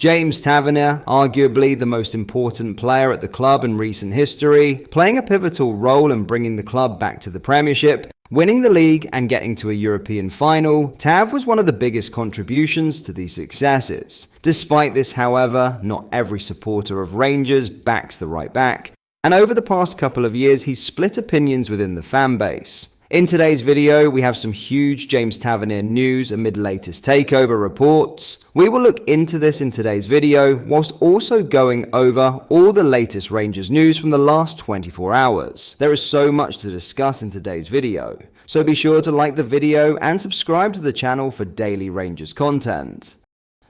James Tavernier, arguably the most important player at the club in recent history, playing a pivotal role in bringing the club back to the Premiership, winning the league and getting to a European final, Tav was one of the biggest contributions to these successes. Despite this, however, not every supporter of Rangers backs the right back, and over the past couple of years he's split opinions within the fan base. In today's video, we have some huge James Tavernier news amid latest takeover reports. We will look into this in today's video, whilst also going over all the latest Rangers news from the last 24 hours. There is so much to discuss in today's video, so be sure to like the video and subscribe to the channel for daily Rangers content.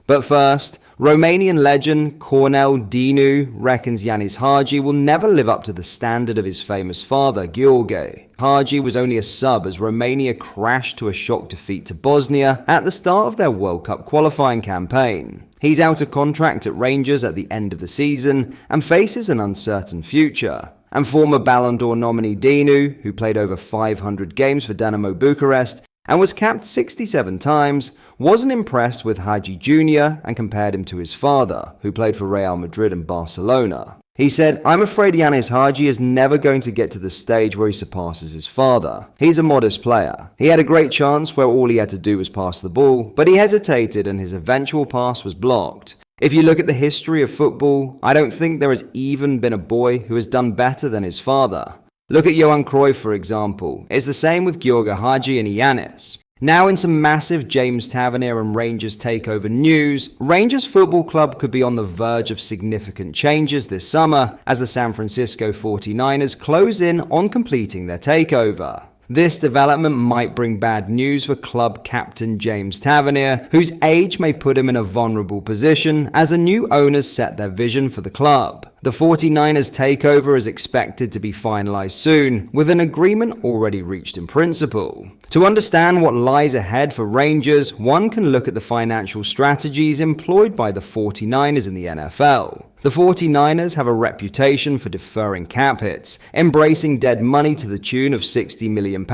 But first, Romanian legend Cornel Dinu reckons Yanis Hagi will never live up to the standard of his famous father, Gheorghe. Hagi was only a sub as Romania crashed to a shock defeat to Bosnia at the start of their World Cup qualifying campaign. He's out of contract at Rangers at the end of the season and faces an uncertain future. And former Ballon d'Or nominee Dinu, who played over 500 games for Dinamo Bucharest and was capped 67 times, wasn't impressed with Hagi Jr. and compared him to his father, who played for Real Madrid and Barcelona. He said, "I'm afraid Yanis Hagi is never going to get to the stage where he surpasses his father. He's a modest player. He had a great chance where all he had to do was pass the ball, but he hesitated and his eventual pass was blocked. If you look at the history of football, I don't think there has even been a boy who has done better than his father. Look at Johan Cruyff, for example. It's the same with Gheorghe Hagi and Yanis." Now into massive James Tavernier and Rangers takeover news. Rangers Football Club could be on the verge of significant changes this summer as the San Francisco 49ers close in on completing their takeover. This development might bring bad news for club captain James Tavernier, whose age may put him in a vulnerable position as the new owners set their vision for the club. The 49ers takeover is expected to be finalized soon, with an agreement already reached in principle. To understand what lies ahead for Rangers, one can look at the financial strategies employed by the 49ers in the NFL. The 49ers have a reputation for deferring cap hits, embracing dead money to the tune of £60 million,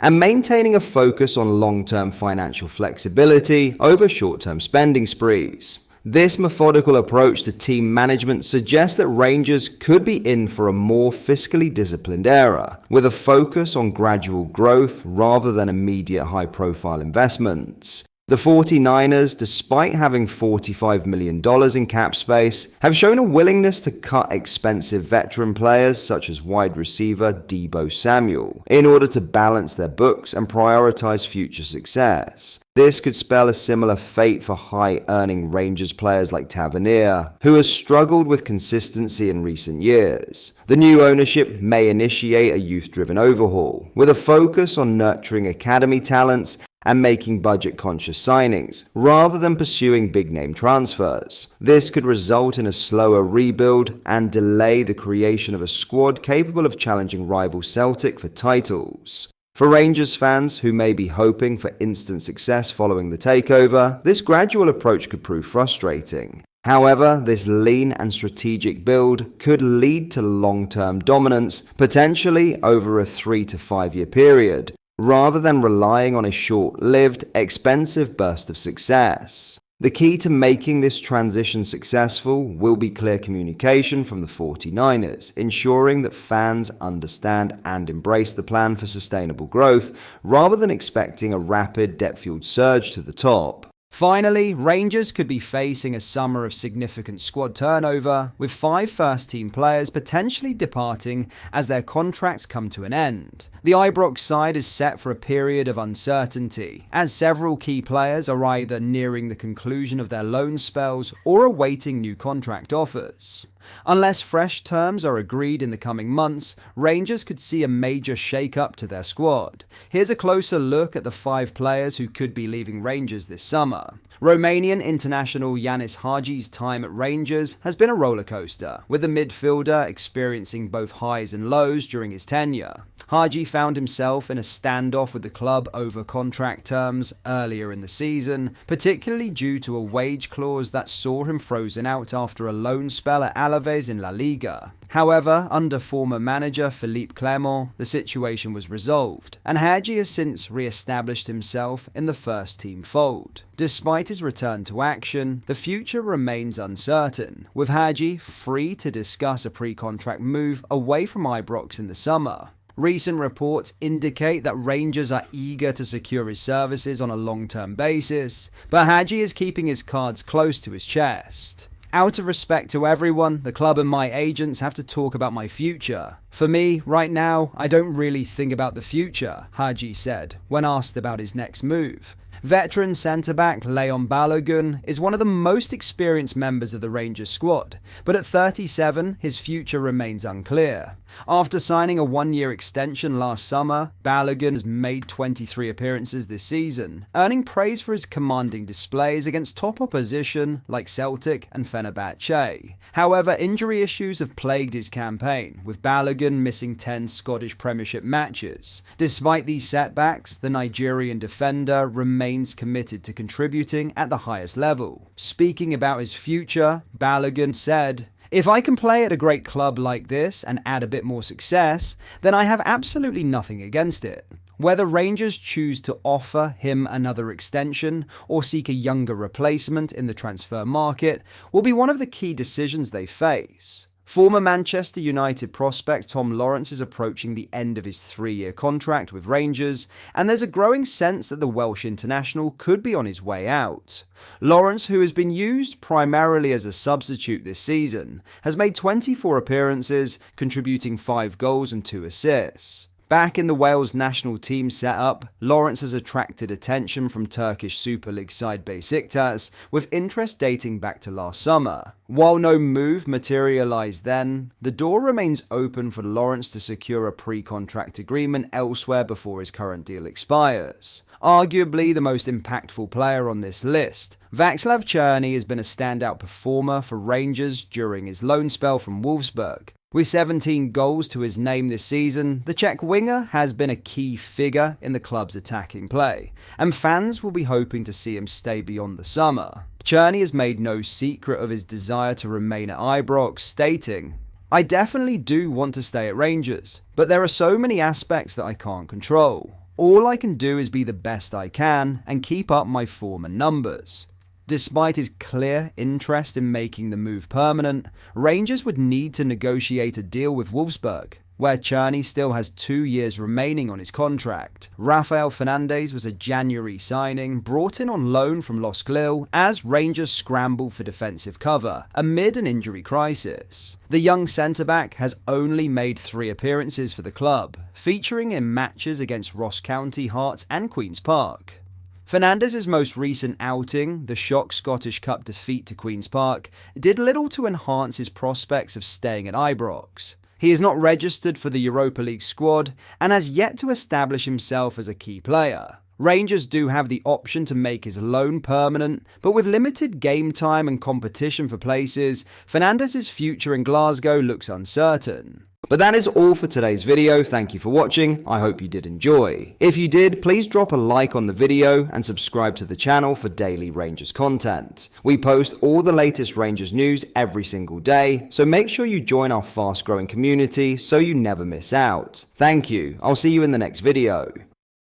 and maintaining a focus on long-term financial flexibility over short-term spending sprees. This methodical approach to team management suggests that Rangers could be in for a more fiscally disciplined era, with a focus on gradual growth rather than immediate high-profile investments. The 49ers, despite having $45 million in cap space, have shown a willingness to cut expensive veteran players such as wide receiver Deebo Samuel in order to balance their books and prioritize future success. This could spell a similar fate for high-earning Rangers players like Tavernier, who has struggled with consistency in recent years. The new ownership may initiate a youth-driven overhaul, with a focus on nurturing academy talents and making budget-conscious signings, rather than pursuing big-name transfers. This could result in a slower rebuild and delay the creation of a squad capable of challenging rival Celtic for titles. For Rangers fans who may be hoping for instant success following the takeover, this gradual approach could prove frustrating. However, this lean and strategic build could lead to long-term dominance, potentially over a 3 to 5 year period, rather than relying on a short-lived, expensive burst of success. The key to making this transition successful will be clear communication from the 49ers, ensuring that fans understand and embrace the plan for sustainable growth, rather than expecting a rapid, debt-fueled surge to the top. Finally, Rangers could be facing a summer of significant squad turnover, with 5 first-team players potentially departing as their contracts come to an end. The Ibrox side is set for a period of uncertainty, as several key players are either nearing the conclusion of their loan spells or awaiting new contract offers. Unless fresh terms are agreed in the coming months, Rangers could see a major shake-up to their squad. Here's a closer look at the 5 players who could be leaving Rangers this summer. Romanian international Yanis Hagi's time at Rangers has been a rollercoaster, with the midfielder experiencing both highs and lows during his tenure. Hagi found himself in a standoff with the club over contract terms earlier in the season, particularly due to a wage clause that saw him frozen out after a loan spell at Alaves in La Liga. However, under former manager Philippe Clement, the situation was resolved, and Hagi has since re-established himself in the first-team fold. Despite his return to action, the future remains uncertain, with Hagi free to discuss a pre-contract move away from Ibrox in the summer. Recent reports indicate that Rangers are eager to secure his services on a long-term basis, but Hagi is keeping his cards close to his chest. Out of respect to everyone, the club and my agents have to talk about my future. For me, right now, I don't really think about the future, Hagi said, when asked about his next move. Veteran centre-back Leon Balogun is one of the most experienced members of the Rangers squad, but at 37, his future remains unclear. After signing a one-year extension last summer, Balogun has made 23 appearances this season, earning praise for his commanding displays against top opposition like Celtic and Fenerbahce. However, injury issues have plagued his campaign, with Balogun missing 10 Scottish Premiership matches. Despite these setbacks, the Nigerian defender remains committed to contributing at the highest level. Speaking about his future, Balogun said, "If I can play at a great club like this and add a bit more success, then I have absolutely nothing against it. Whether Rangers choose to offer him another extension or seek a younger replacement in the transfer market will be one of the key decisions they face." Former Manchester United prospect Tom Lawrence is approaching the end of his 3-year contract with Rangers, and there's a growing sense that the Welsh international could be on his way out. Lawrence, who has been used primarily as a substitute this season, has made 24 appearances, contributing 5 goals and 2 assists. Back in the Wales national team setup, Lawrence has attracted attention from Turkish Super League side Besiktas, with interest dating back to last summer. While no move materialised then, the door remains open for Lawrence to secure a pre-contract agreement elsewhere before his current deal expires. Arguably the most impactful player on this list, Václav Černý has been a standout performer for Rangers during his loan spell from Wolfsburg. With 17 goals to his name this season, the Czech winger has been a key figure in the club's attacking play, and fans will be hoping to see him stay beyond the summer. Černý has made no secret of his desire to remain at Ibrox, stating, "I definitely do want to stay at Rangers, but there are so many aspects that I can't control. All I can do is be the best I can and keep up my form and numbers." Despite his clear interest in making the move permanent, Rangers would need to negotiate a deal with Wolfsburg, where Černý still has 2 years remaining on his contract. Rafael Fernandes was a January signing brought in on loan from Los Lille as Rangers scramble for defensive cover amid an injury crisis. The young centre-back has only made 3 appearances for the club, featuring in matches against Ross County, Hearts and Queen's Park. Fernandes' most recent outing, the shock Scottish Cup defeat to Queen's Park, did little to enhance his prospects of staying at Ibrox. He is not registered for the Europa League squad and has yet to establish himself as a key player. Rangers do have the option to make his loan permanent, but with limited game time and competition for places, Fernandes' future in Glasgow looks uncertain. But that is all for today's video. Thank you for watching. I hope you did enjoy. If you did, please drop a like on the video and subscribe to the channel for daily Rangers content. We post all the latest Rangers news every single day, so make sure you join our fast growing community so you never miss out. Thank you. I'll see you in the next video.